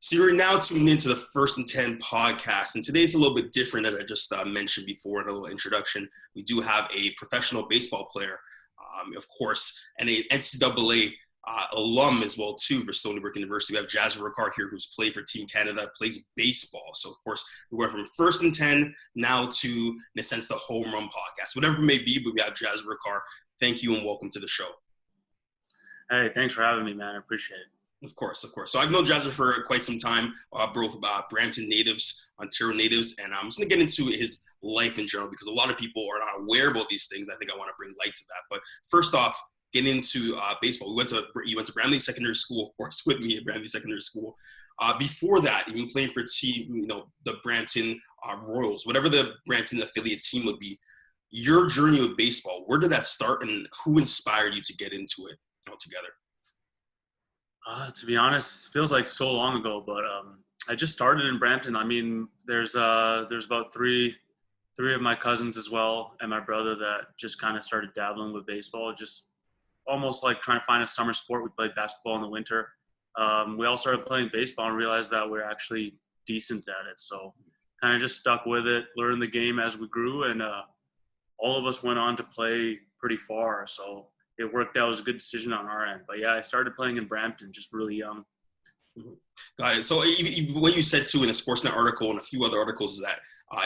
So you're now tuned into the First and 10 podcast, and today's a little bit different, as I just mentioned before in a little introduction. We do have a professional baseball player, of course, and an NCAA alum as well, too, for Stony Brook University. We have Jasvir Rakkar here, who's played for Team Canada, plays baseball. So, of course, we went from First and 10 now to, in a sense, the Home Run podcast. Whatever it may be, but we have Jasvir Rakkar. Thank you and welcome to the show. Hey, thanks for having me, man. I appreciate it. Of course. So I've known Jasvir for quite some time, both Brampton natives, Ontario natives, and I'm just going to get into his life in general because a lot of people are not aware about these things. I think I want to bring light to that. But first off, getting into baseball, you went to Brampton Secondary School, of course, with me at Brampton Secondary School. Before that, even playing for the Brampton Royals, whatever the Brampton affiliate team would be. Your journey with baseball, where did that start, and who inspired you to get into it altogether? To be honest, it feels like so long ago, but I just started in Brampton. I mean, there's about three of my cousins as well, and my brother that just kind of started dabbling with baseball, just almost like trying to find a summer sport. We played basketball in the winter. We all started playing baseball and realized that we're actually decent at it. So kind of just stuck with it, learned the game as we grew, and all of us went on to play pretty far. So it worked out. It was a good decision on our end. But, yeah, I started playing in Brampton just really young. Got it. So what you said, too, in a Sportsnet article and a few other articles is that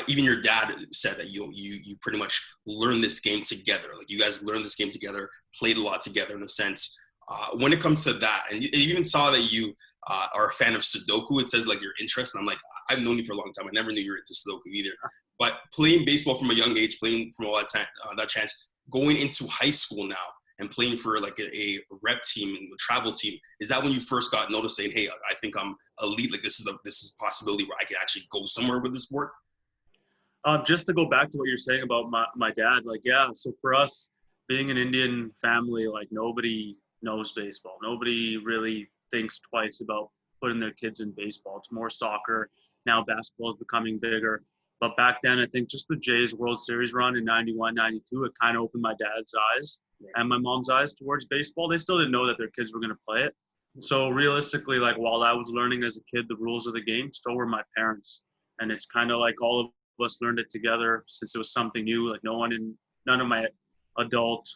even your dad said that you pretty much learned this game together. Like, you guys learned this game together, played a lot together in a sense. When it comes to that, and you even saw that you are a fan of Sudoku, it says, like, your interest. And I'm like, I've known you for a long time. I never knew you were into Sudoku either. But playing baseball from a young age, playing from all that chance, going into high school now, and playing for like a rep team and a travel team, is that when you first got noticed saying, hey, I think I'm elite, like this is a possibility where I can actually go somewhere with the sport? Just to go back to what you're saying about my dad, like, yeah, so for us, being an Indian family, like nobody knows baseball. Nobody really thinks twice about putting their kids in baseball. It's more soccer. Now basketball is becoming bigger. But back then, I think just the Jays World Series run in 91, 92, it kind of opened my dad's eyes and my mom's eyes towards baseball. They still didn't know that their kids were going to play it. So realistically, like while I was learning as a kid the rules of the game, so were my parents. And it's kind of like all of us learned it together since it was something new. Like none of my adult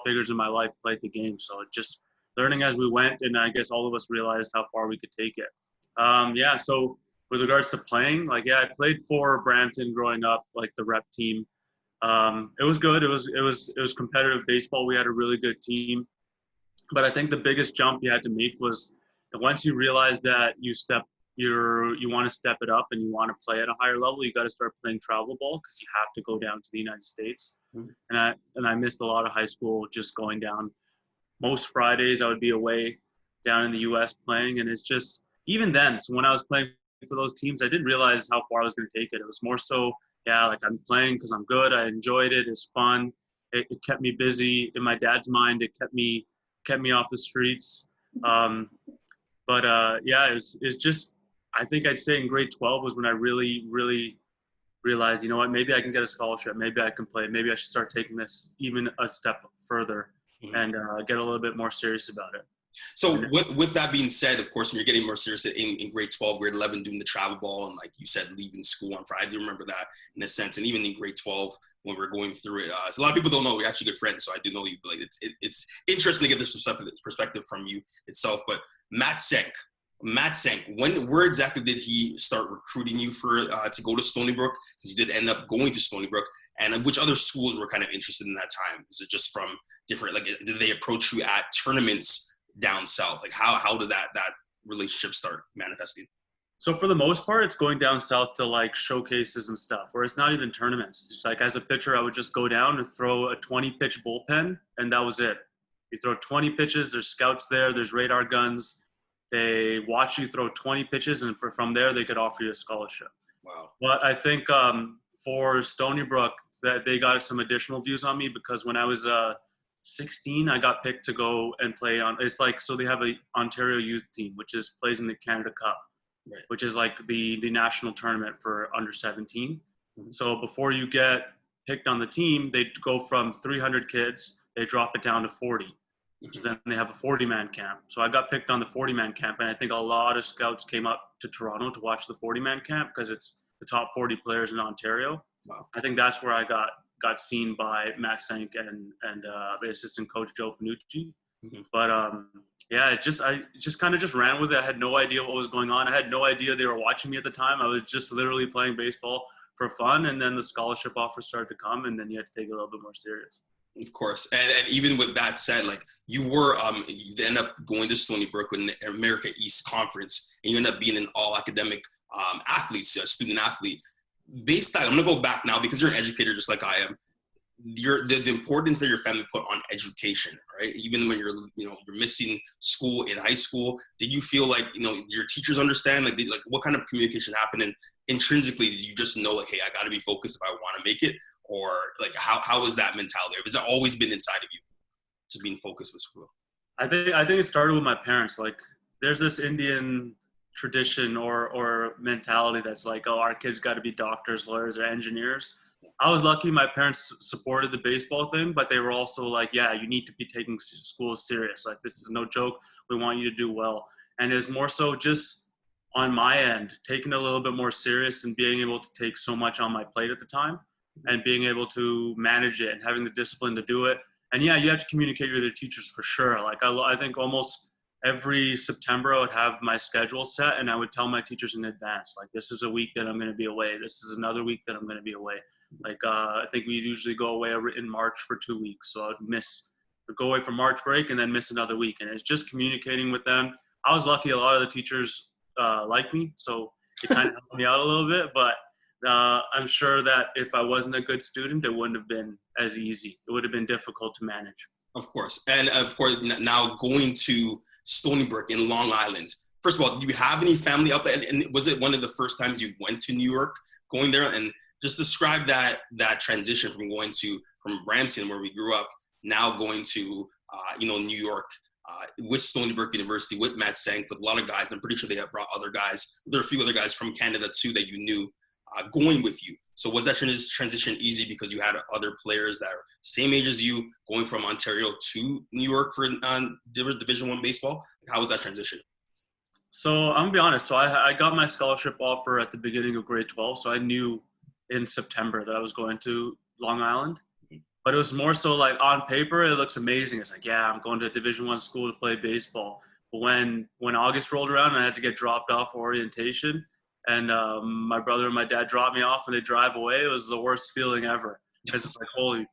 figures in my life played the game. So it just learning as we went, and I guess all of us realized how far we could take it. So with regards to playing, like, yeah, I played for Brampton growing up, like the rep team. It was good. It was competitive baseball. We had a really good team. But I think the biggest jump you had to make was that once you realize that you want to step it up and you want to play at a higher level, you got to start playing travel ball because you have to go down to the United States. Mm-hmm. And I missed a lot of high school just going down. Most Fridays I would be away down in the U.S. playing, and it's just even then. So when I was playing for those teams, I didn't realize how far I was going to take it. It was more so, yeah, like I'm playing because I'm good. I enjoyed it. It's fun. It kept me busy. In my dad's mind, it kept me off the streets. Yeah, it's just, I think I'd say in grade 12 was when I really, really realized, you know what, maybe I can get a scholarship. Maybe I can play. Maybe I should start taking this even a step further and get a little bit more serious about it. So with that being said, of course, when you're getting more serious in grade 12, grade 11, doing the travel ball, and like you said, leaving school on Friday, I do remember that in a sense. And even in grade 12, when we're going through it, so a lot of people don't know we're actually good friends. So I do know you. Like it's interesting to get this perspective from you itself. But Matt Senk, where exactly did he start recruiting you for to go to Stony Brook? Because you did end up going to Stony Brook, and which other schools were kind of interested in that time? Is it just from different? Like, did they approach you at tournaments down south? Like how did that relationship start manifesting? So for the most part, it's going down south to like showcases and stuff, where it's not even tournaments. It's just like as a pitcher, I would just go down and throw a 20-pitch bullpen, and that was it. You throw 20 pitches, there's scouts there, there's radar guns. They watch you throw 20 pitches, and from there, they could offer you a scholarship. Wow. But I think for Stony Brook, that they got some additional views on me because when I was 16, I got picked to go and play on. It's like, so they have a Ontario youth team, which plays in the Canada Cup, right, which is like the national tournament for under 17. Mm-hmm. So before you get picked on the team, they go from 300 kids, they drop it down to 40. So then they have a 40-man camp. So I got picked on the 40-man camp, and I think a lot of scouts came up to Toronto to watch the 40-man camp because it's the top 40 players in Ontario. Wow. I think that's where I got seen by Matt Sank and the assistant coach Joe Panucci. But yeah, I just kind of just ran with it. I had no idea what was going on. I had no idea they were watching me at the time. I was just literally playing baseball for fun, and then the scholarship offers started to come, and then you had to take it a little bit more serious. Of course, and even with that said, like you were, you end up going to Stony Brook in the America East Conference, and you end up being an all-academic athlete, a student athlete. Based on, I'm gonna go back now because you're an educator just like I am. The importance that your family put on education, right? Even when you're missing school in high school, did you feel like your teachers understand? Like, what kind of communication happened? And intrinsically, did you just know like, hey, I got to be focused if I want to make it? Or like how is that mentality? Has it always been inside of you, just being focused with school? I think it started with my parents. Like there's this Indian tradition or mentality that's like, oh, our kids got to be doctors, lawyers, or engineers. I was lucky my parents supported the baseball thing, but they were also like, yeah, you need to be taking school serious. Like this is no joke. We want you to do well. And it was more so just on my end, taking it a little bit more serious and being able to take so much on my plate at the time. And being able to manage it and having the discipline to do it. And yeah, you have to communicate with your teachers for sure. Like I think almost every September I would have my schedule set and I would tell my teachers in advance, like this is a week that I'm going to be away. This is another week that I'm going to be away. Like I think we usually go away in March for 2 weeks. So I'd go away for March break and then miss another week. And it's just communicating with them. I was lucky a lot of the teachers liked me. So it kind of helped me out a little bit, but I'm sure that if I wasn't a good student, it wouldn't have been as easy. It would have been difficult to manage. Of course. And of course, now going to Stony Brook in Long Island. First of all, do you have any family out there? And was it one of the first times you went to New York, going there? And just describe that transition from Brampton, where we grew up, now going to, New York, with Stony Brook University, with Matt Sank, with a lot of guys. I'm pretty sure they have brought other guys. There are a few other guys from Canada, too, that you knew. Going with you. So was that transition easy because you had other players that are same age as you going from Ontario to New York for Division I baseball? How was that transition? So I'm gonna be honest. So I got my scholarship offer at the beginning of grade 12. So I knew in September that I was going to Long Island. But it was more so like on paper, it looks amazing. It's like, yeah, I'm going to a Division I school to play baseball. But when August rolled around and I had to get dropped off for orientation, and my brother and my dad dropped me off and they drive away. It was the worst feeling ever. Because it's like, holy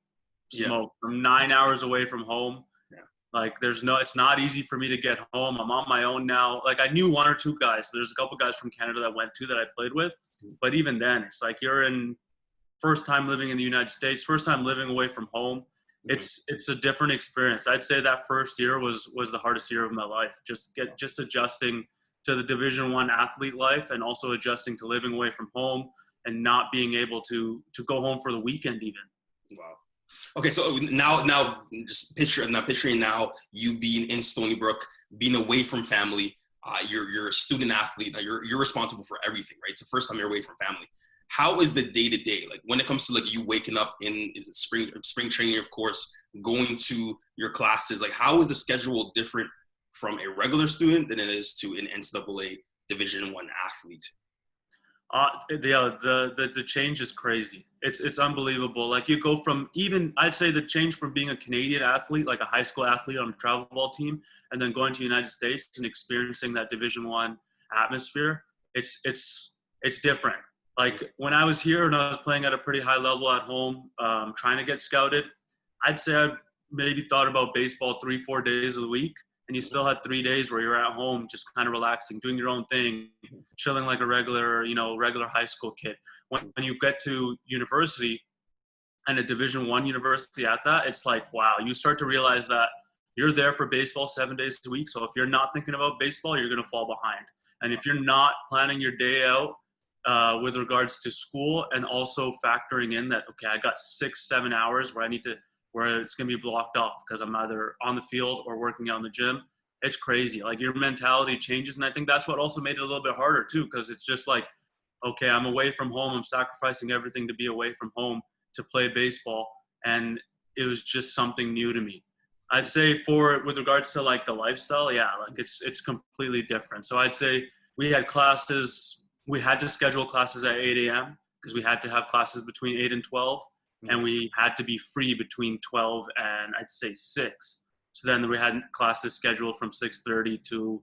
smoke. I'm 9 hours away from home. Yeah. Like it's not easy for me to get home. I'm on my own now. Like I knew one or two guys. There's a couple guys from Canada that went to that I played with. But even then, it's like you're in first time living in the United States, first time living away from home. It's a different experience. I'd say that first year was the hardest year of my life. Just adjusting to the Division I athlete life and also adjusting to living away from home and not being able to go home for the weekend even. Wow. Okay, so now just picturing now you being in Stony Brook, being away from family. You're a student athlete. You're responsible for everything, right? It's the first time you're away from family. How is the day-to-day? Like when it comes to like you waking up is it spring training, of course, going to your classes, like how is the schedule different from a regular student than it is to an NCAA Division I athlete? The change is crazy. It's unbelievable. Like you go from I'd say the change from being a Canadian athlete, like a high school athlete on a travel ball team, and then going to the United States and experiencing that Division I atmosphere. It's different. Like when I was here and I was playing at a pretty high level at home, trying to get scouted, I'd say I maybe thought about baseball 3-4 days a week. And you still had 3 days where you're at home, just kind of relaxing, doing your own thing, chilling like a regular high school kid. When you get to university and a Division I university at that, it's like, wow, you start to realize that you're there for baseball 7 days a week. So if you're not thinking about baseball, you're going to fall behind. And if you're not planning your day out with regards to school and also factoring in that, okay, I got 6-7 hours where it's going to be blocked off because I'm either on the field or working out in the gym. It's crazy. Like your mentality changes. And I think that's what also made it a little bit harder too, because it's just like, okay, I'm away from home. I'm sacrificing everything to be away from home to play baseball. And it was just something new to me. I'd say with regards to like the lifestyle, yeah, like it's completely different. So I'd say we had to schedule classes at 8 a.m. because we had to have classes between 8 and 12, and we had to be free between 12 and I'd say 6. So then we had classes scheduled from 6:30 to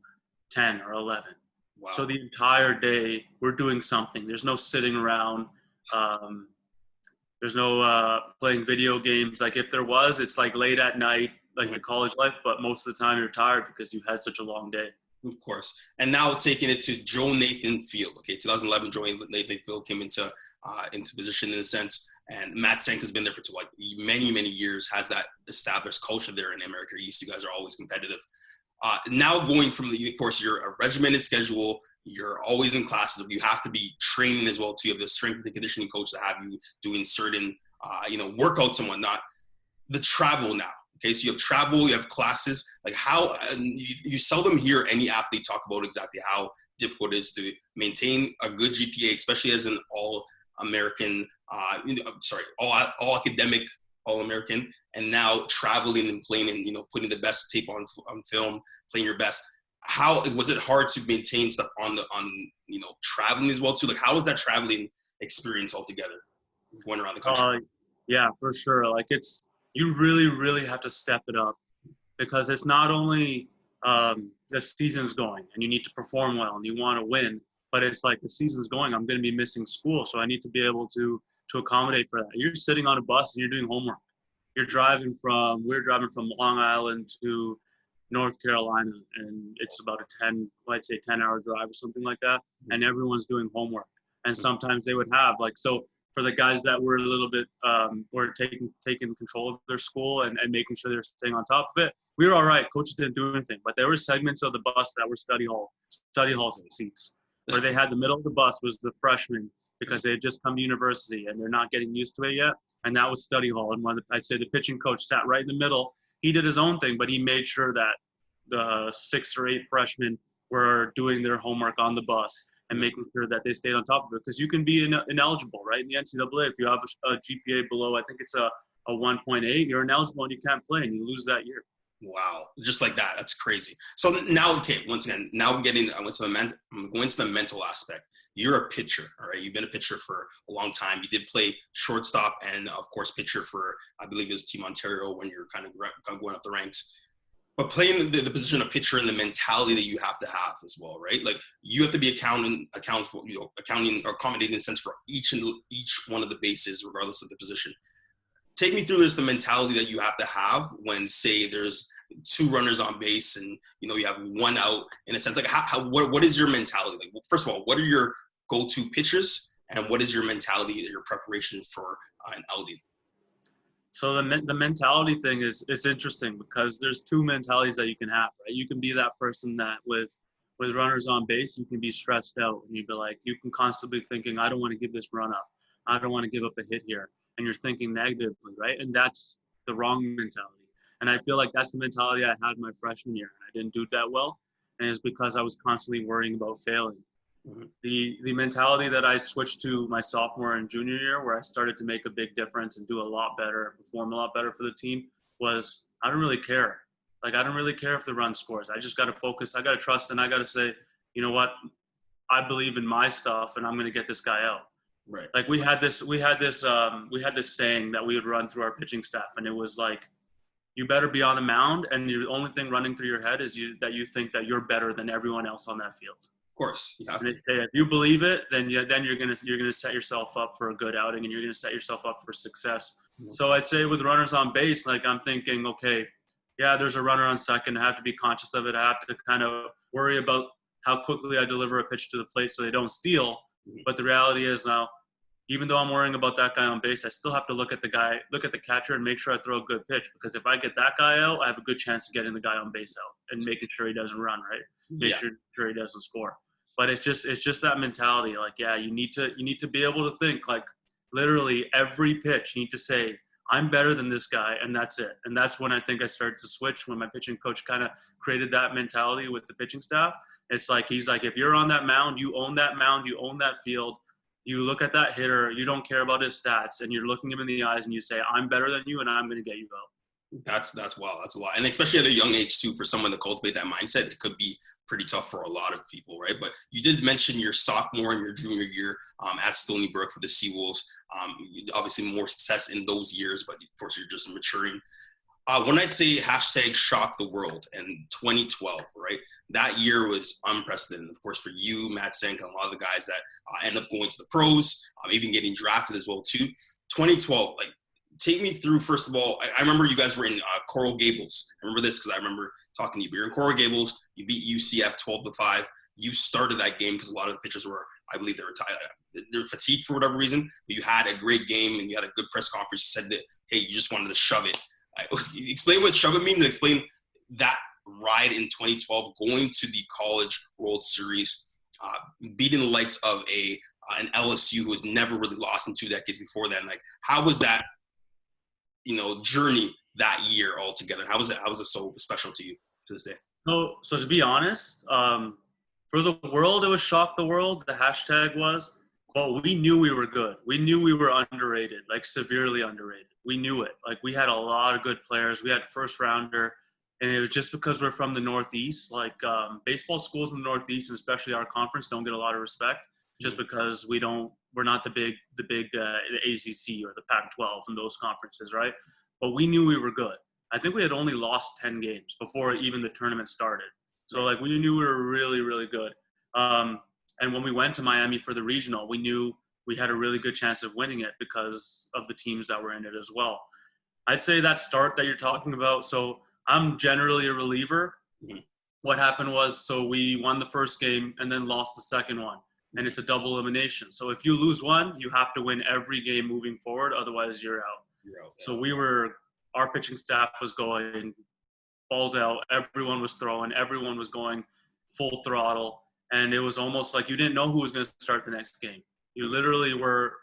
10 or 11. Wow. So the entire day we're doing something. There's no sitting around. There's no playing video games. Like if there was, it's like late at night, like the college life. But most of the time you're tired because you've had such a long day. Of course. And now taking it to Joe Nathan Field. Okay, 2011, Joe Nathan Field came into position in a sense. And Matt Sank has been there for like many, many years, has that established culture there in America East. You guys are always competitive. Now going from of course, you're a regimented schedule. You're always in classes. You have to be training as well too. You have the strength and conditioning coach to have you doing certain, workouts and whatnot. The travel now. Okay, so you have travel, you have classes. Like you seldom hear any athlete talk about exactly how difficult it is to maintain a good GPA, especially as an all-American, all academic All-American, and now traveling and playing and putting the best tape on film, playing your best. How was it hard to maintain stuff on traveling as well too? Like how was that traveling experience altogether, going around the country? Yeah, for sure. Like you really, really have to step it up because it's not only the season's going and you need to perform well and you want to win, but it's like the season's going, I'm going to be missing school, so I need to be able to accommodate for that. You're sitting on a bus and you're doing homework. We're driving from Long Island to North Carolina, and it's about a 10-hour drive or something like that, and everyone's doing homework. And sometimes they would have so for the guys that were a little bit were taking control of their school and making sure they're staying on top of it, we were all right. Coaches didn't do anything, but there were segments of the bus that were study halls seats, where they had the middle of the bus was the freshmen because they had just come to university and they're not getting used to it yet, and that was study hall. And I'd say the pitching coach sat right in the middle. He did his own thing, but he made sure that the 6 or 8 freshmen were doing their homework on the bus and making sure that they stayed on top of it, because you can be ineligible, right? In the NCAA, if you have a GPA below, I think it's a 1.8, you're ineligible and you can't play and you lose that year. Wow, just like that. That's crazy. So now, okay, once again, now I'm going to the mental aspect. You're a pitcher, all right? You've been a pitcher for a long time. You did play shortstop and, of course, pitcher for, I believe it was Team Ontario when you're kind of going up the ranks. But playing the position of pitcher and the mentality that you have to have as well, right? Like you have to be accounting or accommodating in a sense for each one of the bases, regardless of the position. Take me through the mentality that you have to have when, say, there's 2 runners on base and you have 1 out. In a sense, like what is your mentality? Like, well, first of all, what are your go-to pitches, and what is your mentality, your preparation for an outing? So the mentality thing it's interesting because there's 2 mentalities that you can have, right? You can be that person that with runners on base, you can be stressed out and you'd be like, you can constantly thinking, I don't want to give this run up. I don't want to give up a hit here. And you're thinking negatively, right? And that's the wrong mentality. And I feel like that's the mentality I had my freshman year, and I didn't do that well. And it's because I was constantly worrying about failing. Mm-hmm. The mentality that I switched to my sophomore and junior year, where I started to make a big difference and do a lot better, perform a lot better for the team, was I don't really care. Like, I don't really care if the run scores. I just got to focus. I got to trust, and I got to say, you know what? I believe in my stuff, and I'm going to get this guy out. Right. Like we had this saying that we would run through our pitching staff, and it was like, you better be on the mound, and the only thing running through your head is that you think that you're better than everyone else on that field. Of course, you have to. If you believe it, then you're gonna set yourself up for a good outing, and you're gonna set yourself up for success. Mm-hmm. So I'd say with runners on base, like I'm thinking, okay, yeah, there's a runner on second. I have to be conscious of it. I have to kind of worry about how quickly I deliver a pitch to the plate so they don't steal. Mm-hmm. But the reality is now, even though I'm worrying about that guy on base, I still have to look at the catcher and make sure I throw a good pitch, because if I get that guy out, I have a good chance of getting the guy on base out and making sure he doesn't run, right? Make sure he doesn't score. But it's just that mentality. Like, yeah, you need to be able to think, like, literally every pitch, you need to say, I'm better than this guy, and that's it. And that's when I think I started to switch, when my pitching coach kind of created that mentality with the pitching staff. It's like, he's like, if you're on that mound, you own that mound, you own that field. You look at that hitter, you don't care about his stats, and you're looking him in the eyes and you say, I'm better than you and I'm going to get you out. That's wow, that's a lot, and especially at a young age too, for someone to cultivate that mindset, it could be pretty tough for a lot of people, right? But you did mention your sophomore and your junior year at Stony Brook for the Seawolves. Obviously, more success in those years, but of course, you're just maturing. When I say hashtag shock the world in 2012, right? That year was unprecedented. Of course, for you, Matt Sank, and a lot of the guys that end up going to the pros, even getting drafted as well too. 2012, like take me through, first of all, I remember you guys were in Coral Gables. I remember this because I remember talking to you. But you're in Coral Gables. You beat UCF 12-5. You started that game because a lot of the pitchers were, I believe, they're fatigued for whatever reason. But you had a great game and you had a good press conference. You said that, hey, you just wanted to shove it. Explain what shove it means and explain that ride in 2012, going to the College World Series, beating the likes of an LSU who has never really lost in 2 decades before then. Like, how was that, journey that year altogether? How was it so special to you to this day? So to be honest, for the world, it was shock the world. The hashtag was, but we knew we were good. We knew we were underrated, like severely underrated. We knew it. Like we had a lot of good players. We had first rounder, and it was just because we're from the Northeast. Like baseball schools in the Northeast, and especially our conference, don't get a lot of respect just because we're not the big ACC or the Pac-12 and those conferences, right? But we knew we were good. I think we had only lost 10 games before even the tournament started. So like we knew we were really, really good. And when we went to Miami for the regional, we knew we had a really good chance of winning it because of the teams that were in it as well. I'd say that start that you're talking about, so I'm generally a reliever. Mm-hmm. What happened was, so we won the first game and then lost the second one, and it's a double elimination. So if you lose one, you have to win every game moving forward, otherwise you're out. Yeah. So our pitching staff was going balls out, everyone was throwing, everyone was going full throttle, and it was almost like you didn't know who was going to start the next game. You literally were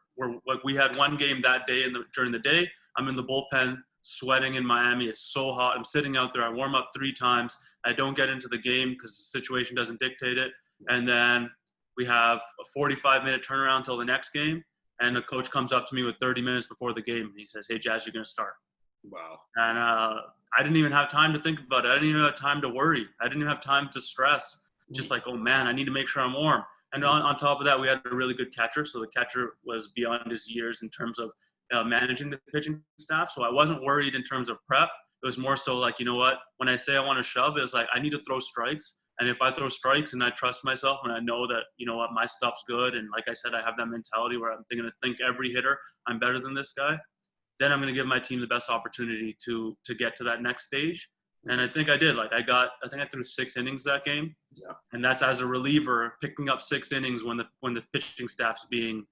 like, we had one game that day during the day. I'm in the bullpen sweating in Miami. It's so hot. I'm sitting out there. I warm up 3 times. I don't get into the game because the situation doesn't dictate it. And then we have a 45-minute turnaround till the next game. And the coach comes up to me with 30 minutes before the game. And he says, hey, Jazz, you're going to start. Wow. And I didn't even have time to think about it. I didn't even have time to worry. I didn't even have time to stress. Just like, oh, man, I need to make sure I'm warm. And on top of that, we had a really good catcher. So the catcher was beyond his years in terms of managing the pitching staff. So I wasn't worried in terms of prep. It was more so like, you know what, when I say I want to shove, it's like I need to throw strikes. And if I throw strikes and I trust myself and I know that, you know what, my stuff's good. And like I said, I have that mentality where I'm going to think every hitter, I'm better than this guy. Then I'm going to give my team the best opportunity to get to that next stage. And I think I did. Like I think I threw 6 innings that game. Yeah. And that's as a reliever picking up 6 innings when the pitching staff's being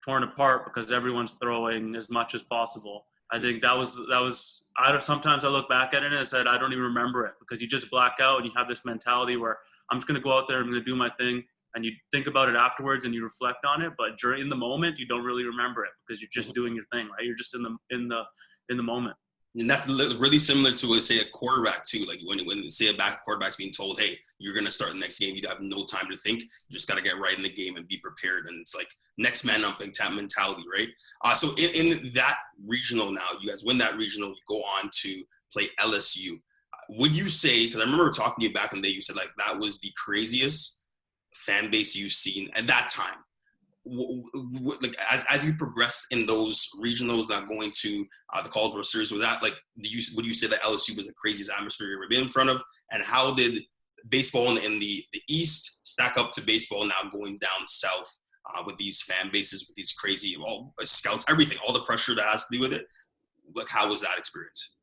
torn apart because everyone's throwing as much as possible. I think that was sometimes I look back at it and I said, I don't even remember it because you just black out and you have this mentality where I'm just going to go out there, I'm going to do my thing. And you think about it afterwards and you reflect on it. But in the moment, you don't really remember it because you're just doing your thing, right? You're just in the moment. And that's really similar to, say, a quarterback too. Like when say a back quarterback's being told, hey, you're going to start the next game. You have no time to think. You just got to get right in the game and be prepared. And it's like next man up mentality, right? So in that regional now, you guys win that regional. You go on to play LSU. Would you say, because I remember talking to you back in the day, you said like that was the craziest fan base you've seen at that time. Like as you progressed in those regionals, not going to the College World Series, was that like would you say that LSU was the craziest atmosphere you've ever been in front of? And how did baseball in the East stack up to baseball now going down south with these fan bases, with these crazy scouts, everything, all the pressure that has to do with it? Like how was that experience?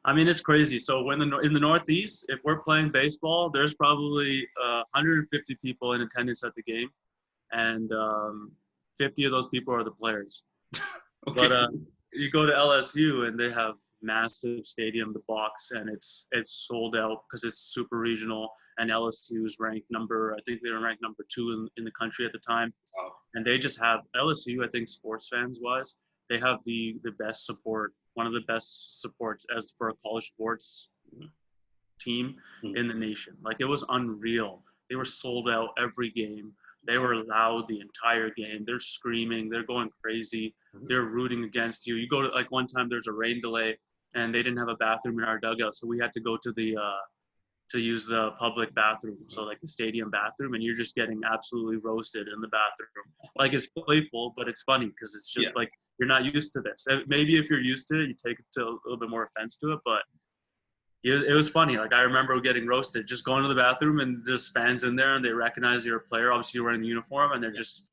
I mean, it's crazy. So in the Northeast, if we're playing baseball, there's probably 150 people in attendance at the game. And 50 of those people are the players. Okay. But you go to LSU and they have massive stadium, the box, and it's sold out because it's super regional. And LSU is ranked I think they were ranked number 2 in the country at the time. Wow. And they just have LSU, I think sports fans wise, they have the best support, one of the best supports as for a college sports team in the nation. Like it was unreal. They were sold out every game. They were loud the entire game. They're screaming. They're going crazy. They're rooting against you. You go to, like one time there's a rain delay and they didn't have a bathroom in our dugout, so we had to go to the to use the public bathroom, so like the stadium bathroom, and you're just getting absolutely roasted in the bathroom. Like, it's playful, but it's funny because it's just like you're not used to this. Maybe if you're used to it, you take it to a little bit more offense to it, but it was funny. Like, I remember getting roasted, just going to the bathroom and just fans in there, and they recognize you're a player. Obviously, you're wearing the uniform, and they're just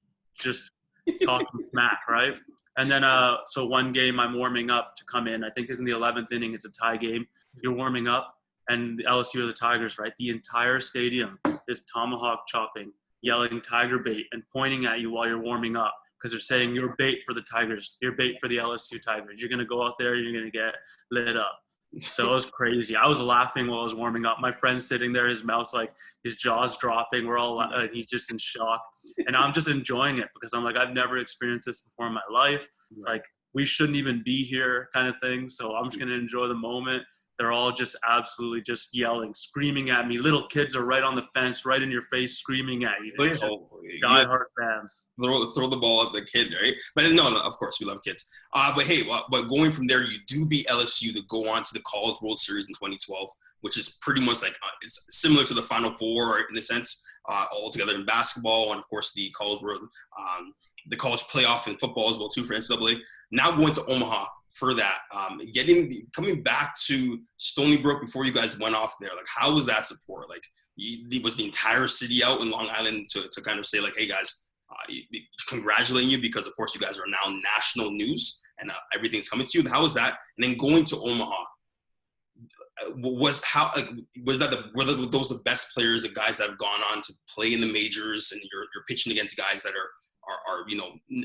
talking smack, right? And then, so one game I'm warming up to come in. I think it's in the 11th inning. It's a tie game. You're warming up, and the LSU are the Tigers, right? The entire stadium is tomahawk chopping, yelling Tiger bait, and pointing at you while you're warming up because they're saying you're bait for the Tigers. You're bait for the LSU Tigers. You're going to go out there, you're going to get lit up. So it was crazy. I was laughing while I was warming up. My friend's sitting there, his mouth's like, his jaw's dropping. We're all, he's just in shock. And I'm just enjoying it because I'm like, I've never experienced this before in my life. Like, we shouldn't even be here kind of thing. So I'm just going to enjoy the moment. They're all just absolutely just yelling, screaming at me. Little kids are right on the fence, right in your face, screaming at you. Die-hard fans. Throw the ball at the kid, right? But no, of course, we love kids. But hey, but going from there, you do beat LSU to go on to the College World Series in 2012, which is pretty much like it's similar to the Final Four in a sense, all together in basketball, and of course the College World, the college playoff in football as well too for NCAA. Now going to Omaha for that, coming back to Stony Brook before you guys went off there, like how was that support? Like, was the entire city out in Long Island to kind of say like, hey guys, congratulating you because of course you guys are now national news and everything's coming to you? How was that? And then going to Omaha, were those the best players, the guys that have gone on to play in the majors, and you're pitching against guys that are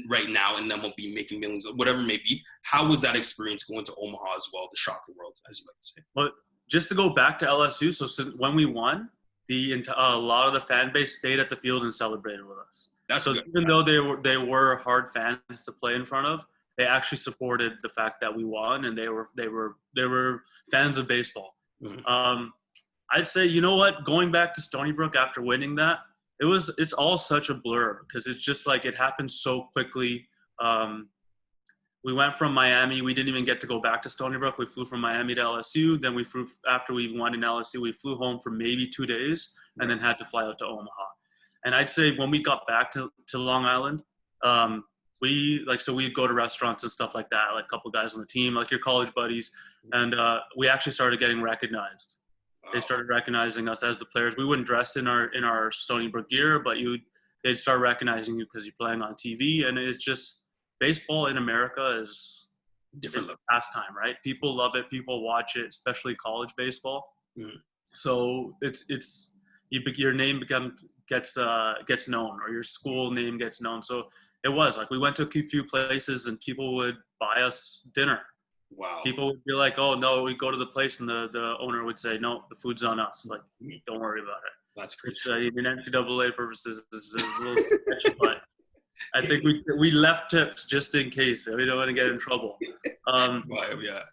right now and then will be making millions, whatever it may be? How was that experience going to Omaha as well to shock the world, as you like to say? But just to go back to LSU, so since when we won, a lot of the fan base stayed at the field and celebrated with us. So even though they were hard fans to play in front of, they actually supported the fact that we won, and they were fans of baseball. Mm-hmm. I'd say, you know what, going back to Stony Brook after winning that, it's all such a blur because it's just like it happened so quickly. We went from Miami. We didn't even get to go back to Stony Brook. We flew from Miami to LSU. Then we flew, after we won in LSU, we flew home for maybe 2 days and then had to fly out to Omaha. And I'd say when we got back to Long Island, we'd go to restaurants and stuff like that, like a couple guys on the team, like your college buddies. And we actually started getting recognized. They started recognizing us as the players. We wouldn't dress in our Stony Brook gear, but they'd start recognizing you because you're playing on TV. And it's just, baseball in America is different pastime, right? People love it. People watch it, especially college baseball. Mm-hmm. So your name gets known, or your school name gets known. So it was like we went to a few places and people would buy us dinner. Wow. People would be like, oh, no, we go to the place, and the owner would say, no, the food's on us. Like, don't worry about it. That's great. In NCAA purposes, it's a little sketchy, but I think we left tips just in case. We don't want to get in trouble. Yeah.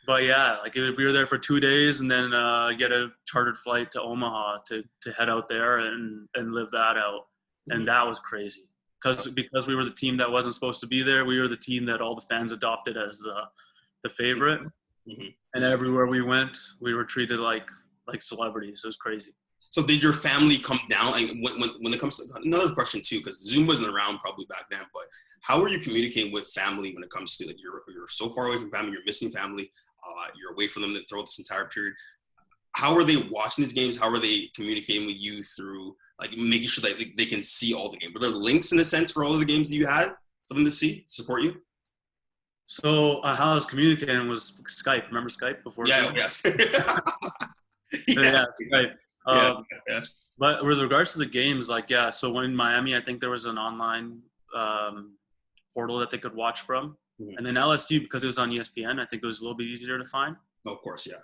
But yeah, like we were there for 2 days and then get a chartered flight to Omaha to head out there and live that out. And that was crazy. Because we were the team that wasn't supposed to be there. We were the team that all the fans adopted as the favorite. Mm-hmm. And everywhere we went, we were treated like celebrities. It was crazy. So did your family come down? Like when it comes to another question too, because Zoom wasn't around probably back then, but how are you communicating with family when it comes to, like, you're so far away from family, you're missing family, you're away from them throughout this entire period? How are they watching these games? How are they communicating with you through, like, making sure that they can see all the games? Were there links in a sense for all of the games that you had for them to support you? So how I was communicating was Skype. Remember Skype before? Yeah, yes. Yeah, Skype. But with regards to the games, so when in Miami, I think there was an online portal that they could watch from. Mm-hmm. And then LSU, because it was on ESPN, I think it was a little bit easier to find. Oh, of course, yeah.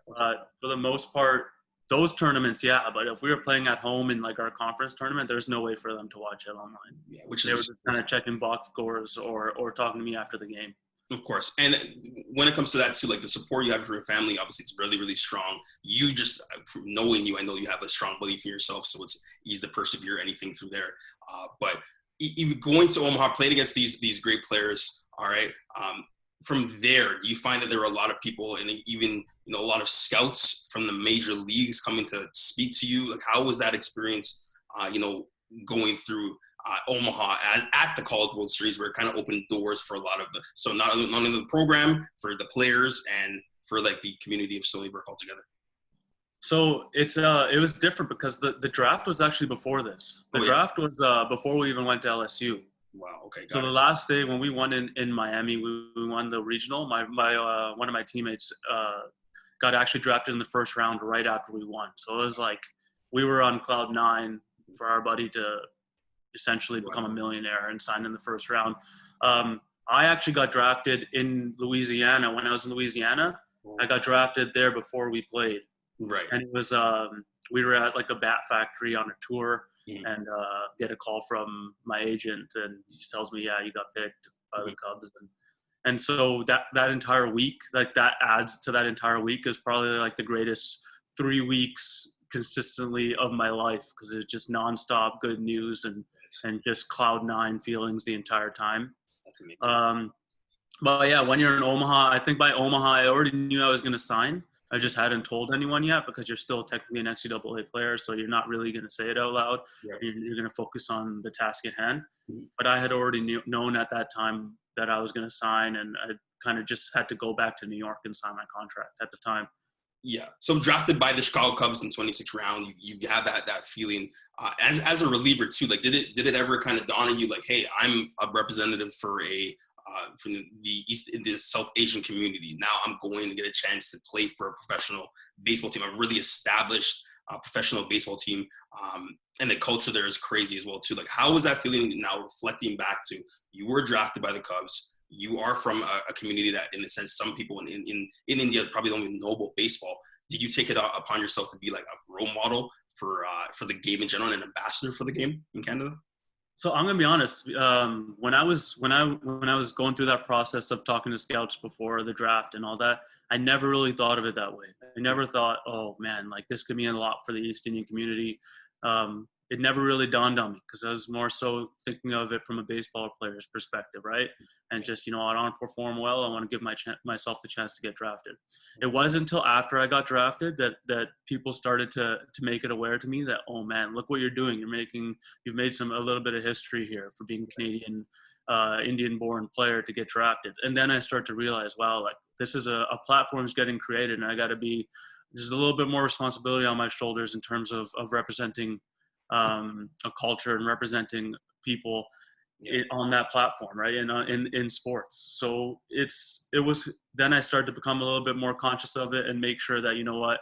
For the most part, those tournaments, yeah. But if we were playing at home in, like, our conference tournament, there's no way for them to watch it online. Yeah, they were just kind of checking box scores or talking to me after the game. Of course. And when it comes to that too, like the support you have for your family, obviously it's really, really strong. You just, from knowing you, I know you have a strong belief in yourself, so it's easy to persevere anything through there. But even going to Omaha, playing against these great players, all right, from there, do you find that there were a lot of people and even, a lot of scouts from the major leagues coming to speak to you? Like, how was that experience, going through Omaha at the College World Series, where it kind of opened doors for a lot of so not only the program, for the players and for like the community of Stony Brook altogether? So it was different because the draft was actually before this. The draft was before we even went to LSU. Wow. Okay. So the last day when we won in Miami, we won the regional. My one of my teammates got actually drafted in the first round right after we won. So it was like we were on cloud 9 for our buddy to essentially become a millionaire and sign in the first round. I actually got drafted in Louisiana. When I was in Louisiana, I got drafted there before we played. Right. And it was we were at like a bat factory on a tour. And get a call from my agent, and he tells me, yeah, you got picked by the Cubs. And so that entire week, like that adds to that entire week, is probably like the greatest 3 weeks consistently of my life, because it's just nonstop good news and just cloud 9 feelings the entire time. That's amazing. But yeah, when you're in Omaha, I think by Omaha, I already knew I was going to sign. I just hadn't told anyone yet, because you're still technically an NCAA player, so you're not really going to say it out loud. Right. You're going to focus on the task at hand. Mm-hmm. But I had already known at that time that I was going to sign, and I kind of just had to go back to New York and sign my contract at the time. Yeah. So drafted by the Chicago Cubs in 26th round, you have that feeling as a reliever too. Like, did it ever kind of dawn on you, like, hey, I'm a representative for from the South Asian community. Now I'm going to get a chance to play for a professional baseball team, a really established professional baseball team. And the culture there is crazy as well too. Like, how was that feeling now, reflecting back to, you were drafted by the Cubs, you are from a community that, in a sense, some people in India probably don't even know about baseball. Did you take it upon yourself to be like a role model for the game in general, and an ambassador for the game in Canada? So I'm gonna be honest. When I was going through that process of talking to scouts before the draft and all that, I never really thought of it that way. I never thought, oh man, like this could mean a lot for the East Indian community. It never really dawned on me, because I was more so thinking of it from a baseball player's perspective, right? And just, I want to perform well. I want to give myself the chance to get drafted. It wasn't until after I got drafted that people started to make it aware to me that, oh man, look what you're doing. You've made a little bit of history here for being Canadian, Indian-born player to get drafted. And then I start to realize, wow, like this is a platform's getting created, and there's a little bit more responsibility on my shoulders in terms of representing a culture and representing people on that platform, right? In sports. So then I started to become a little bit more conscious of it and make sure that,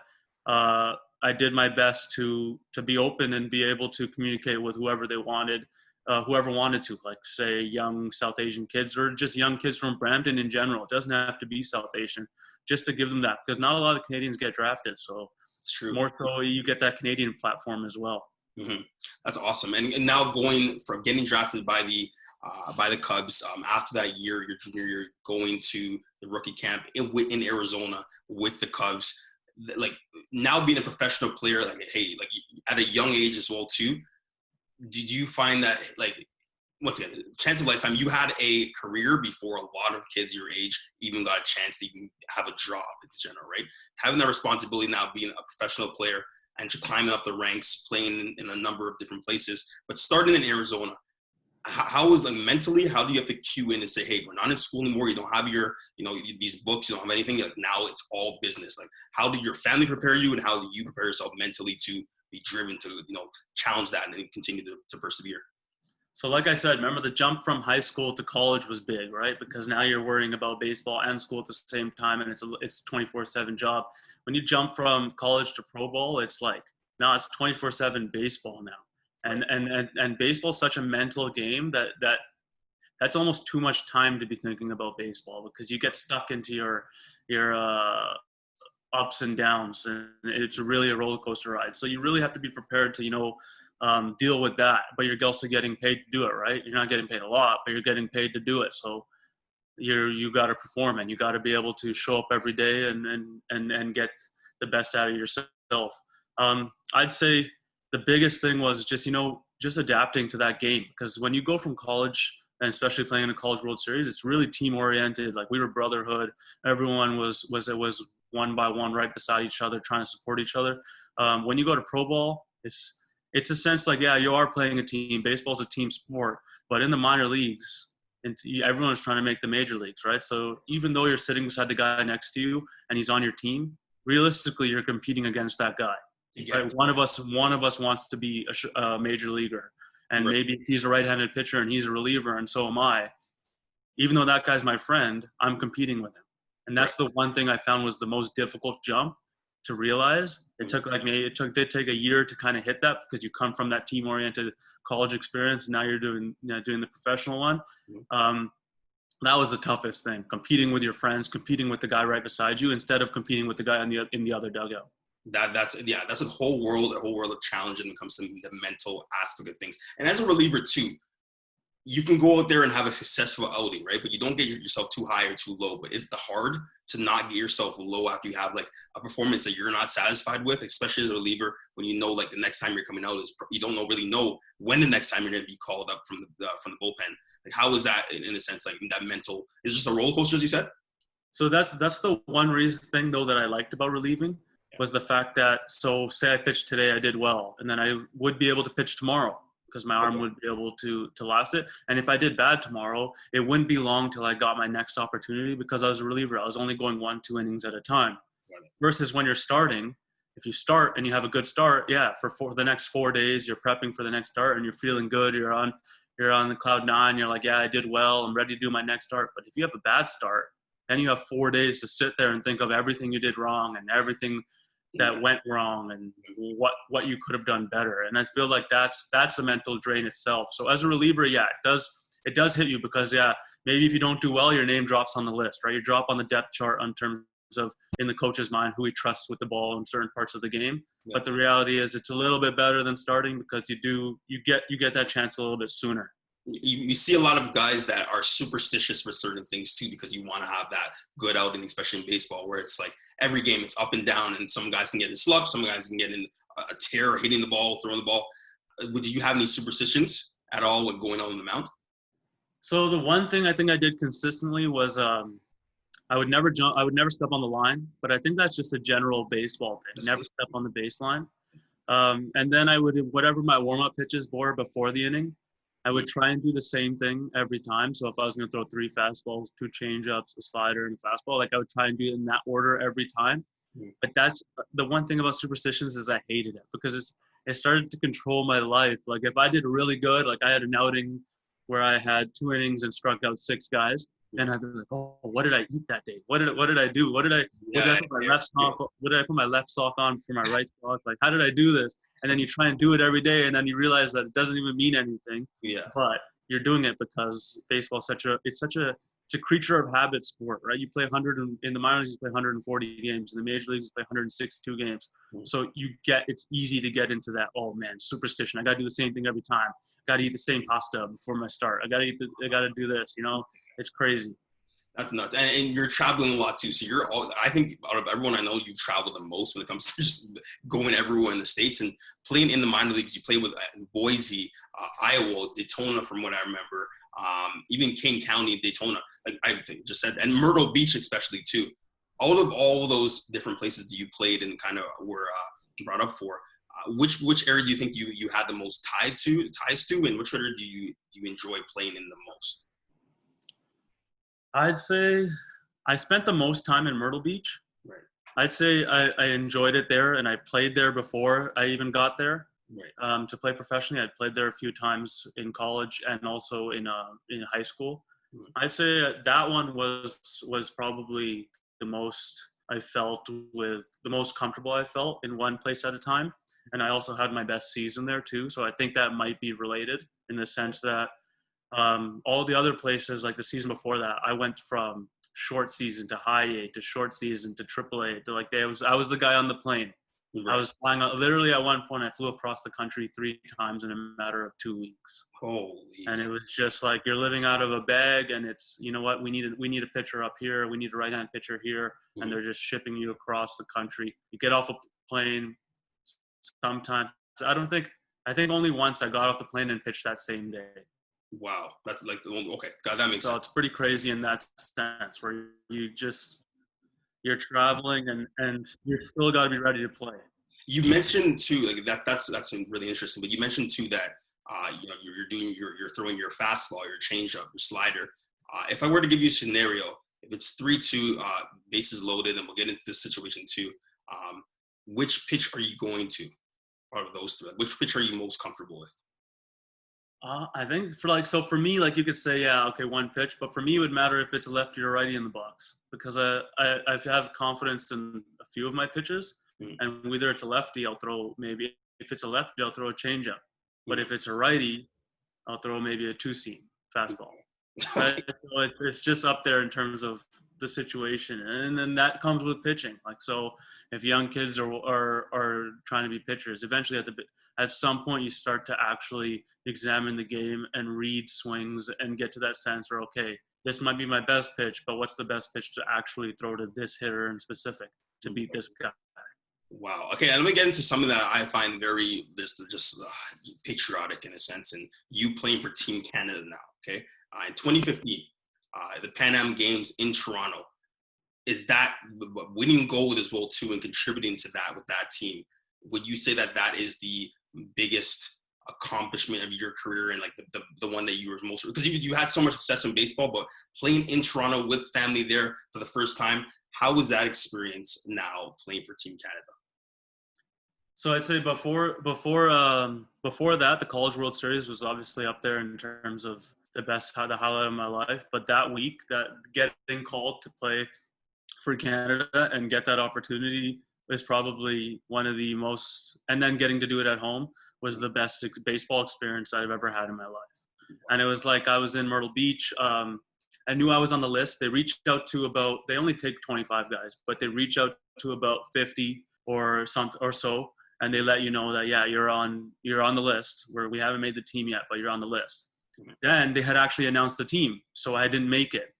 I did my best to be open and be able to communicate with whoever wanted to, like say young South Asian kids, or just young kids from Brampton in general. It doesn't have to be South Asian, just to give them that, because not a lot of Canadians get drafted. So it's true. More so you get that Canadian platform as well. Mm-hmm. That's awesome. And now going from getting drafted by the Cubs, after that year, your junior year, going to the rookie camp in Arizona with the Cubs, like now being a professional player, like, hey, like at a young age as well too, did you find that, like, once again, chance of lifetime, you had a career before a lot of kids your age even got a chance to even have a job in general, right? Having that responsibility now, being a professional player, and climbing up the ranks, playing in a number of different places, but starting in Arizona, how was, like, mentally, how do you have to cue in and say, hey, we're not in school anymore, you don't have your, these books, you don't have anything, like now it's all business. Like, how did your family prepare you, and how do you prepare yourself mentally to be driven to, challenge that and then continue to persevere? So like I said, remember the jump from high school to college was big, right? Because now you're worrying about baseball and school at the same time, and it's a 24/7 job. When you jump from college to pro ball, it's like, now it's 24/7 baseball now. And baseball is such a mental game that's almost too much time to be thinking about baseball, because you get stuck into your ups and downs, and it's really a roller coaster ride. So you really have to be prepared to, deal with that, but you're also getting paid to do it, right? You're not getting paid a lot, but you're getting paid to do it. So you got to perform, and you got to be able to show up every day and get the best out of yourself. I'd say the biggest thing was just adapting to that game, because when you go from college and especially playing in a College World Series, it's really team oriented. Like we were brotherhood. Everyone was one by one right beside each other, trying to support each other. When you go to pro ball, it's a sense like, yeah, you are playing a team. Baseball's a team sport, but in the minor leagues, and everyone's trying to make the major leagues, right? So even though you're sitting beside the guy next to you and he's on your team, realistically, you're competing against that guy. Right? One of us wants to be a major leaguer, and Right. maybe he's a right-handed pitcher and he's a reliever, and so am I. Even though that guy's my friend, I'm competing with him, and that's the one thing I found was the most difficult jump to realize. It did take a year to kind of hit that because you come from that team-oriented college experience, and now you're doing the professional one. That was the toughest thing: competing with your friends, competing with the guy right beside you, instead of competing with the guy in the other dugout. That's a whole world of challenge when it comes to the mental aspect of things. And as a reliever too, you can go out there and have a successful outing, right? But you don't get yourself too high or too low. But it's hard to not get yourself low after you have like a performance that you're not satisfied with, especially as a reliever, when you know like the next time you're coming out is you don't really know when the next time you're going to be called up from the bullpen. Like how is that in a sense, like that mental is just a roller coaster, as you said? So that's the one thing though that I liked about relieving was the fact that, so say I pitched today, I did well, and then I would be able to pitch tomorrow because my arm would be able to last it. And if I did bad tomorrow, it wouldn't be long till I got my next opportunity because I was a reliever. I was only going 1-2 innings at a time. Versus when you're starting, if you start and you have a good start, for the next 4 days, you're prepping for the next start and you're feeling good. You're on the cloud nine. You're like, yeah, I did well. I'm ready to do my next start. But if you have a bad start, then you have 4 days to sit there and think of everything you did wrong and everything that went wrong and what you could have done better. And I feel like that's a mental drain itself. So as a reliever, it does hit you because maybe if you don't do well, your name drops on the list, right? You drop on the depth chart in terms of in the coach's mind who he trusts with the ball in certain parts of the game. But the reality is it's a little bit better than starting because you get that chance a little bit sooner. You see a lot of guys that are superstitious for certain things too, because you want to have that good outing, especially in baseball, where it's like every game it's up and down, and some guys can get in slump, some guys can get in a tear, hitting the ball, throwing the ball. Would you have any superstitions at all when going on the mound? So the one thing I think I did consistently was I would never jump. I would never step on the line, but I think that's just a general baseball thing. Never step on the baseline. And then I would, whatever my warm-up pitches were before the inning, I would try and do the same thing every time. So if I was going to throw 3 fastballs, 2 changeups, a slider, and a fastball, like I would try and do it in that order every time. But that's the one thing about superstitions is I hated it because it started to control my life. Like if I did really good, like I had an outing where I had 2 innings and struck out 6 guys, then I'd be like, oh, what did I eat that day? What did I do? What did I put my left sock? What did I put my left sock on for my right sock? Like, how did I do this? And then you try and do it every day, and then you realize that it doesn't even mean anything. Yeah. But you're doing it because baseball it's a creature of habit sport, right? You play 100 in the minors, you play 140 games. In the major leagues, you play 162 games. So it's easy to get into that. Oh man, superstition. I got to do the same thing every time. Got to eat the same pasta before my start. I got to do this. It's crazy. That's nuts. And you're traveling a lot too. So I think out of everyone I know, you've traveled the most when it comes to just going everywhere in the States and playing in the minor leagues. You played with Boise, Iowa, Daytona, from what I remember, even King County, Daytona, like I just said, and Myrtle Beach, especially too. Out of all of those different places that you played and kind of were brought up for, which area do you think you had the most ties to, and which area do you enjoy playing in the most? I'd say I spent the most time in Myrtle Beach. Right. I'd say I enjoyed it there, and I played there before I even got there. Right. To play professionally, I'd played there a few times in college and also in high school. I'd say that one was probably the most I felt with, the most comfortable I felt in one place at a time. And I also had my best season there too. So I think that might be related in the sense that all the other places, like the season before that, I went from short season to high A to short season to AAA to I was the guy on the plane. Right. I was flying literally at one point. I flew across the country 3 times in a matter of 2 weeks. Holy! And it was just like you're living out of a bag, and it's, you know what, we need a pitcher up here, we need a right-hand pitcher here, and they're just shipping you across the country. You get off a plane. Sometimes I think only once I got off the plane and pitched that same day. Wow, that's like the only, okay. God, that makes So sense. it's pretty crazy in that sense, where you're traveling and you're still got to be ready to play. You mentioned too, like that's really interesting. But you mentioned too that you're throwing your fastball, your changeup, your slider. If I were to give you a scenario, if it's 3-2, bases loaded, and we'll get into this situation too. Um, which pitch are you going to out of those three? Like, which pitch are you most comfortable with? I think for me, like you could say, yeah, okay, one pitch, but for me, it would matter if it's a lefty or righty in the box because I have confidence in a few of my pitches, Mm-hmm. and whether it's a lefty, I'll throw maybe if it's a lefty, I'll throw a changeup, but Mm-hmm. if it's a righty, I'll throw maybe a two-seam fastball. Okay. Right? So it's just up there in terms of the situation, and then that comes with pitching. Like so, if young kids are trying to be pitchers, eventually at some point you start to actually examine the game and read swings and get to that sense where okay, this might be my best pitch, but what's the best pitch to actually throw to this hitter in specific to beat this guy? Wow. Okay, and let me get into something that I find very just patriotic in a sense, and you playing for Team Canada now. Okay, in 2015, the Pan Am Games in Toronto. Is that winning gold as well too, and contributing to that with that team? Would you say that that is the biggest accomplishment of your career and like the one that you were most, because you had so much success in baseball, but playing in Toronto with family there for the first time, how was that experience now playing for Team Canada? So I'd say before that, the College World Series was obviously up there in terms of the highlight of my life. But that week, that getting called to play for Canada and get that opportunity is probably one of the most, and then getting to do it at home was the best baseball experience I've ever had in my life. And it was like I was in Myrtle Beach. I knew I was on the list. They reached out to they only take 25 guys, but they reach out to about 50 or so, and they let you know that yeah, you're on the list. Where we haven't made the team yet, but you're on the list. Then they had actually announced the team, so I didn't make it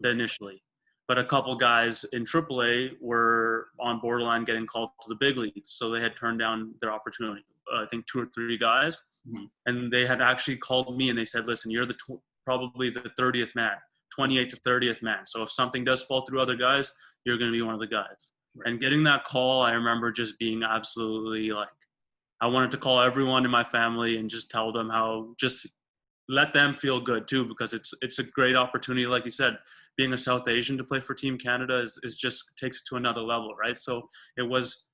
initially. But a couple guys in AAA were on borderline getting called to the big leagues, so they had turned down their opportunity. I think 2 or 3 guys, and they had actually called me and they said, "Listen, you're probably the 30th man, 28 to 30th man. So if something does fall through other guys, you're going to be one of the guys." Right. And getting that call, I remember just being absolutely like, I wanted to call everyone in my family and just tell them how, just let them feel good too, because it's a great opportunity. Like you said, being a South Asian to play for Team Canada is just takes it to another level, right? So it was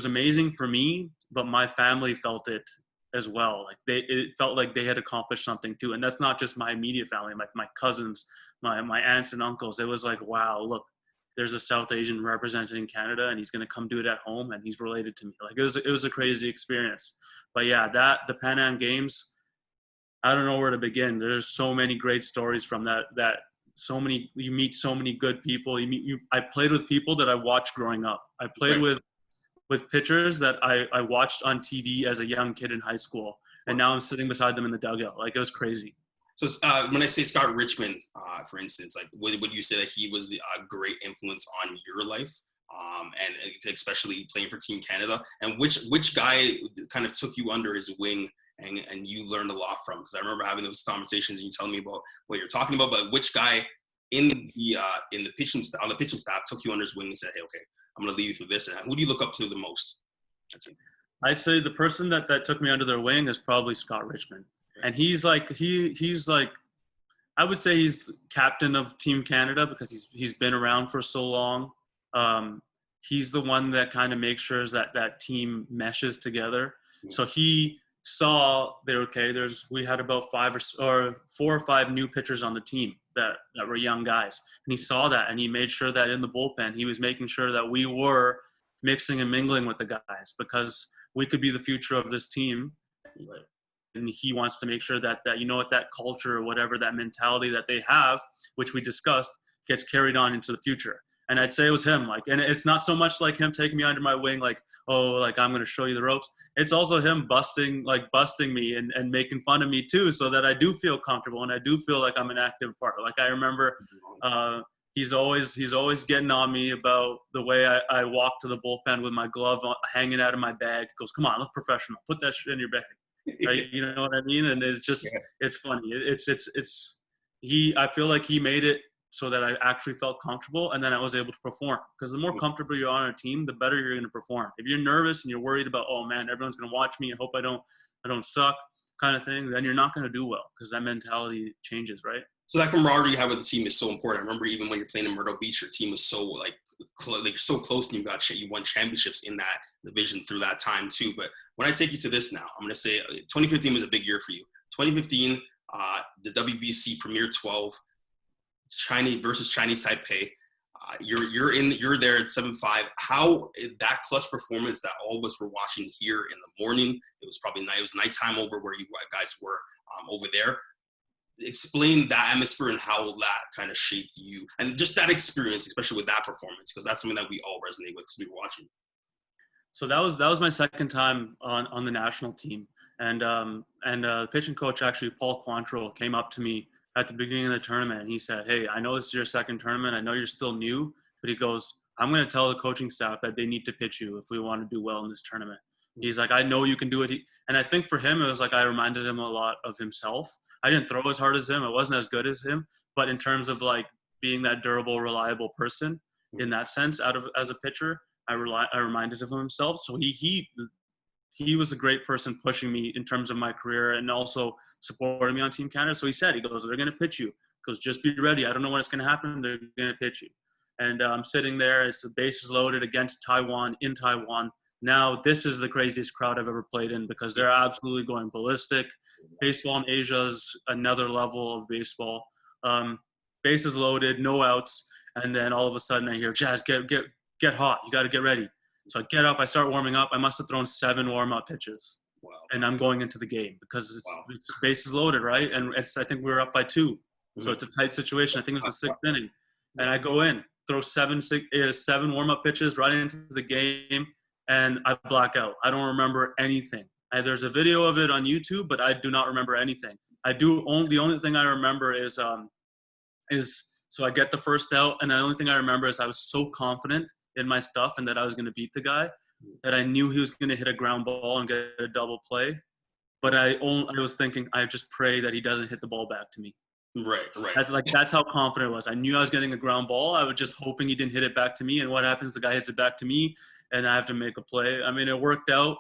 amazing for me, but my family felt it as well. Like it felt like they had accomplished something too. And that's not just my immediate family, like my cousins, my aunts and uncles. It was like, wow, look, there's a South Asian representing Canada and he's going to come do it at home and he's related to me. Like it was a crazy experience. But yeah, the Pan Am Games, I don't know where to begin. There's so many great stories from that you meet so many good people. I played with people that I watched growing up. I played with pitchers that I watched on TV as a young kid in high school, and now I'm sitting beside them in the dugout. Like, it was crazy. So when I say Scott Richmond, for instance, like would you say that he was a great influence on your life, and especially playing for Team Canada? And which guy kind of took you under his wing and you learned a lot from? Because I remember having those conversations and you telling me about what you're talking about, but which guy in the pitching staff, on the pitching staff, took you under his wing and said, "Hey, okay, I'm going to lead you through this." And who do you look up to the most? I'd say the person that took me under their wing is probably Scott Richmond. And he's like I would say he's captain of Team Canada because he's been around for so long. He's the one that kind of makes sure that team meshes together. Yeah. So he saw we had about 4 or 5 new pitchers on the team that were young guys, and he saw that and he made sure that in the bullpen he was making sure that we were mixing and mingling with the guys because we could be the future of this team. Right. And he wants to make sure that that culture or whatever, that mentality that they have, which we discussed, gets carried on into the future. And I'd say it was him. Like, and it's not so much like him taking me under my wing, like, oh, like I'm going to show you the ropes. It's also him busting me and making fun of me too, so that I do feel comfortable and I do feel like I'm an active part. Like I remember, he's always getting on me about the way I walk to the bullpen with my glove hanging out of my bag. He goes, "Come on, look professional. Put that shit in your bag." right? You know what I mean? And it's just, it's funny. I feel like he made it so that I actually felt comfortable, and then I was able to perform. Because the more comfortable you're on a team, the better you're going to perform. If you're nervous and you're worried about, oh man, everyone's going to watch me, I hope I don't suck, kind of thing, then you're not going to do well, because that mentality changes, right? So that camaraderie you have with the team is so important. I remember even when you're playing in Myrtle Beach, your team was so like so close, and you won championships in that division through that time too. But when I take you to this now, I'm going to say 2015 was a big year for you. 2015, the WBC Premier 12, Chinese versus Chinese Taipei. You're there at 7-5. How that clutch performance that all of us were watching here in the morning? It was probably night. It was nighttime over where you guys were over there. Explain that atmosphere and how that kind of shaped you, and just that experience, especially with that performance, because that's something that we all resonate with because we were watching. So that was my second time on the national team, and the pitching coach, actually Paul Quantrill, came up to me at the beginning of the tournament, and he said, "Hey, I know this is your second tournament. I know you're still new, but," he goes, "I'm going to tell the coaching staff that they need to pitch you if we want to do well in this tournament." He's like, "I know you can do it." And I think for him, it was like I reminded him a lot of himself. I didn't throw as hard as him. I wasn't as good as him. But in terms of like being that durable, reliable person in that sense, as a pitcher, I reminded him of himself. So he was a great person pushing me in terms of my career and also supporting me on Team Canada. So he goes, "They're going to pitch you." He goes, "Just be ready. I don't know when it's going to happen. They're going to pitch you." And I'm sitting there. It's the bases loaded against Taiwan in Taiwan. Now, this is the craziest crowd I've ever played in, because they're absolutely going ballistic. Baseball in Asia is another level of baseball. Bases loaded, no outs, and then all of a sudden I hear, "Jazz, get hot. You got to get ready." So I get up, I start warming up. I must have thrown 7 warm-up pitches. Wow. And I'm going into the game because it's bases loaded, right? And I think we were up by 2. So it's a tight situation. I think it was the 6th inning. And I go in, throw 7 warm-up pitches right into the game, and I black out. I don't remember anything. There's a video of it on YouTube, but I do not remember anything. The only thing I remember is so I get the first out, and the only thing I remember is I was so confident in my stuff and that I was going to beat the guy that I knew he was going to hit a ground ball and get a double play. But I was thinking, I just pray that he doesn't hit the ball back to me. Right. That's how confident I was. I knew I was getting a ground ball. I was just hoping he didn't hit it back to me. And what happens? The guy hits it back to me, and I have to make a play. I mean, it worked out,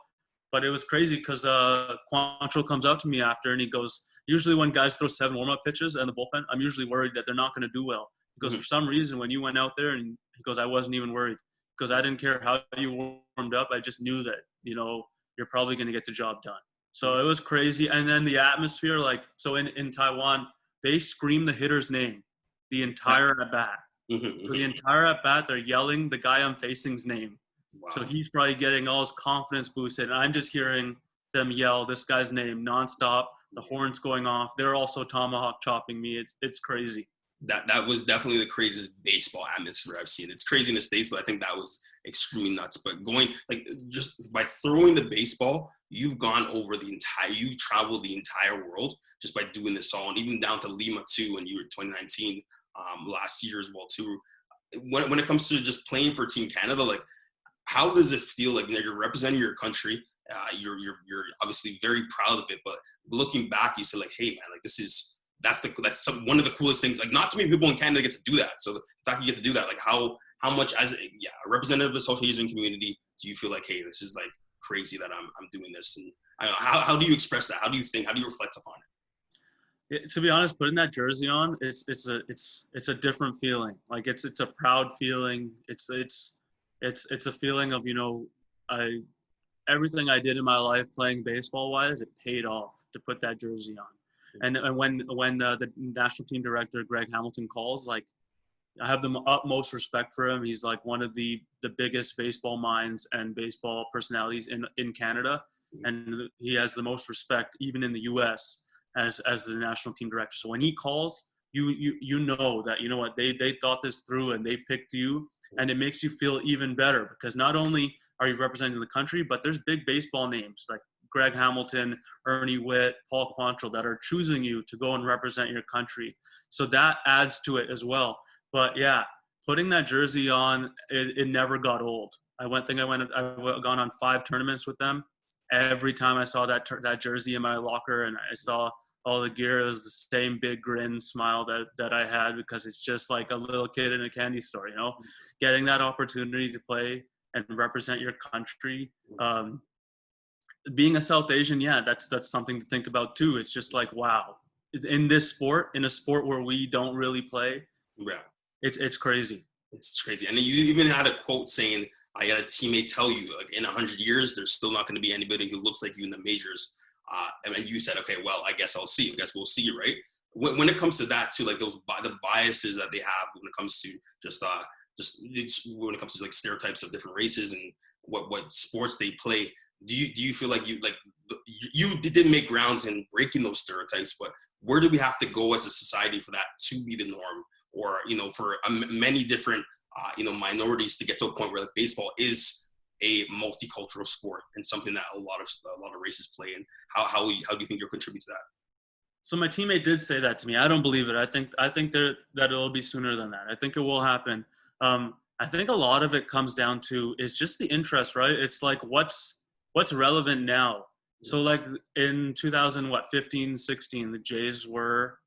but it was crazy because Quantrill comes up to me after, and he goes, "Usually when guys throw 7 warm-up pitches in the bullpen, I'm usually worried that they're not going to do well." He goes, "For some reason, when you went out there," and he goes, "I wasn't even worried, because I didn't care how you warmed up. I just knew that, you're probably going to get the job done." So it was crazy. And then the atmosphere, so in Taiwan, they scream the hitter's name the entire at-bat. So the entire at-bat, they're yelling the guy I'm facing's name. Wow. So he's probably getting all his confidence boosted. And I'm just hearing them yell this guy's name nonstop. The horns going off. They're also tomahawk chopping me. It's crazy. That was definitely the craziest baseball atmosphere I've seen. It's crazy in the States, but I think that was extremely nuts. But just by throwing the baseball, you've traveled the entire world just by doing this all, and even down to Lima too, when you were 2019 last year as well too. When it comes to just playing for Team Canada, like, how does it feel? Like, you're representing your country. You're obviously very proud of it, but looking back, you say like, hey man, like that's one of the coolest things. Like, not too many people in Canada get to do that. So the fact you get to do that, like how much as a representative of the South Asian community, do you feel like, hey, this is like crazy that I'm doing this? And I don't know, how do you express that? How do you think? How do you reflect upon it? To be honest, putting that jersey on, it's a different feeling. Like it's a proud feeling. It's a feeling of, everything I did in my life playing baseball wise, it paid off to put that jersey on. And when the national team director, Greg Hamilton, calls, like, I have the utmost respect for him. He's like one of the biggest baseball minds and baseball personalities in Canada. And he has the most respect even in the US as the national team director. So when he calls, you know that, what, they thought this through and they picked you, and it makes you feel even better because not only are you representing the country, but there's big baseball names like Greg Hamilton, Ernie Witt, Paul Quantrill that are choosing you to go and represent your country. So that adds to it as well. But yeah, putting that jersey on, it never got old. I've gone on 5 tournaments with them, every time I saw that jersey in my locker and I saw all the gear, it was the same big grin smile that I had, because it's just like a little kid in a candy store, you know, getting that opportunity to play and represent your country. Being a South Asian, yeah, that's something to think about too. It's just like, wow, in this sport, in a sport where we don't really play, Yeah, it's crazy. it's crazy. And you even had a quote saying, "I had a teammate tell you, like, in 100 years, there's still not going to be anybody who looks like you in the majors." And you said, "Okay, well, I guess I'll see. I guess we'll see," right? When it comes to that, too, like the biases that they have when it comes to just when it comes to like stereotypes of different races and what sports they play. Do you feel like you did make grounds in breaking those stereotypes, but where do we have to go as a society for that to be the norm, or for many different minorities to get to a point where like baseball is a multicultural sport and something that a lot of races play in? How do you think you'll contribute to that? So my teammate did say that to me. I don't believe it. I think that it'll be sooner than that. I think it will happen. I think a lot of it comes down to is just the interest, right? It's like what's relevant now. So like in 2015, 16, the Jays were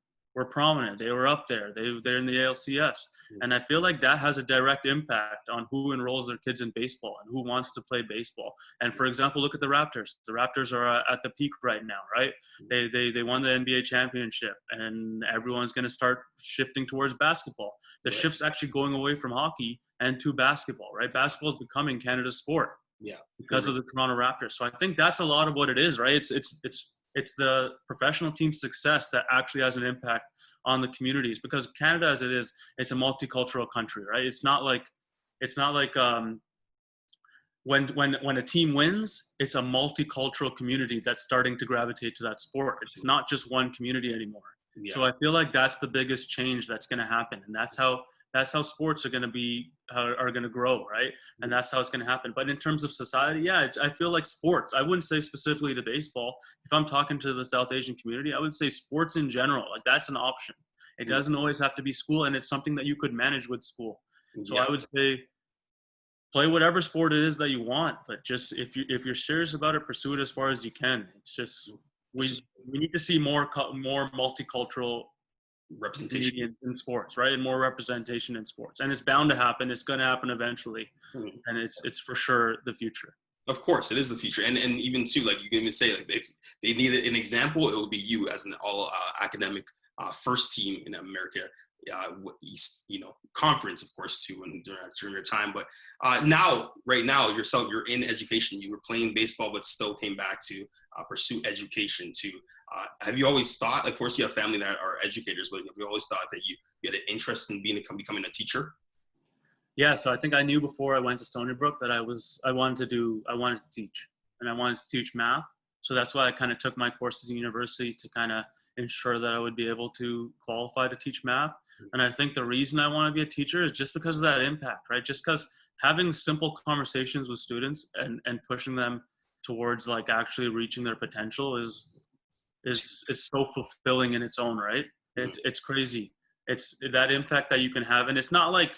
prominent. They were up there. They're in the ALCS. And I feel like that has a direct impact on who enrolls their kids in baseball and who wants to play baseball. And for example, look at the Raptors. The Raptors are at the peak right now, right? They won the NBA championship, and everyone's going to start shifting towards basketball. The shift's actually going away from hockey and to basketball, right? Basketball is becoming Canada's sport. Yeah, because of the Toronto Raptors. So I think that's a lot of what it is, right? It's the professional team's success that actually has an impact on the communities, because Canada, as it is, it's a multicultural country, right? It's not like when a team wins, it's a multicultural community that's starting to gravitate to that sport. It's not just one community anymore. Yeah. So I feel like that's the biggest change that's going to happen, and that's how sports are going to grow, right? And that's how it's going to happen. But in terms of society, yeah, I feel like sports. I wouldn't say specifically to baseball. If I'm talking to the South Asian community, I would say sports in general. Like that's an option. It doesn't always have to be school, and it's something that you could manage with school. So I would say play whatever sport it is that you want, but just if you're serious about it, pursue it as far as you can. It's just we need to see more multicultural representation in sports, right? And more representation in sports, and it's bound to happen. It's going to happen eventually, and it's for sure the future. Of course, it is the future, and even too, like you can even say, like if they needed an example, it would be you as an all academic first team in America East, conference, of course, too, and during your time. But right now, you're in education. You were playing baseball, but still came back to pursue education too. Have you always thought, of course, you have family that are educators, but have you always thought that you had an interest in becoming a teacher? Yeah, so I think I knew before I went to Stony Brook that I wanted to teach, and I wanted to teach math. So that's why I kind of took my courses in university to kind of ensure that I would be able to qualify to teach math. And I think the reason I want to be a teacher is just because of that impact, right? Just because having simple conversations with students and pushing them towards like actually reaching their potential is so fulfilling in its own right. It's crazy. It's that impact that you can have, and it's not like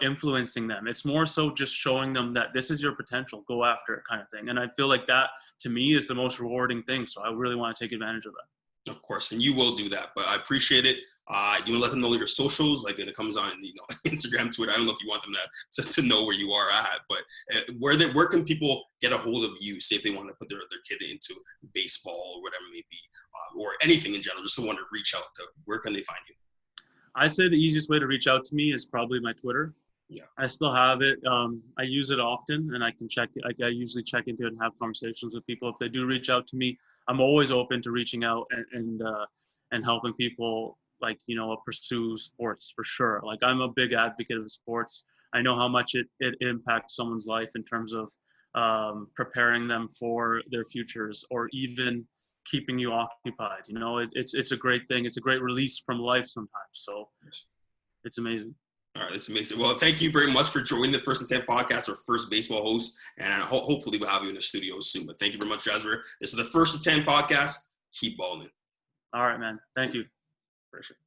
influencing them. It's more so just showing them that this is your potential, go after it kind of thing. And I feel like that to me is the most rewarding thing. So I really want to take advantage of that. Of course, and you will do that, but I appreciate it. You want to let them know your socials, like when it comes on, Instagram, Twitter. I don't know if you want them to know where you are at, but where can people get a hold of you, say if they want to put their kid into baseball or whatever it may be, or anything in general, just to want to reach out to, where can they find you? I'd say the easiest way to reach out to me is probably my Twitter. Yeah. I still have it. I use it often, and I can check it. I usually check into it and have conversations with people. If they do reach out to me, I'm always open to reaching out and helping people, pursue sports for sure. Like I'm a big advocate of sports. I know how much it impacts someone's life in terms of preparing them for their futures, or even keeping you occupied. It's a great thing. It's a great release from life sometimes. So it's amazing. All right, that's amazing. Well, thank you very much for joining the First and 10 podcast, our first baseball host, and hopefully we'll have you in the studio soon. But thank you very much, Jasvir. This is the First and 10 podcast. Keep balling. All right, man. Thank you. For sure.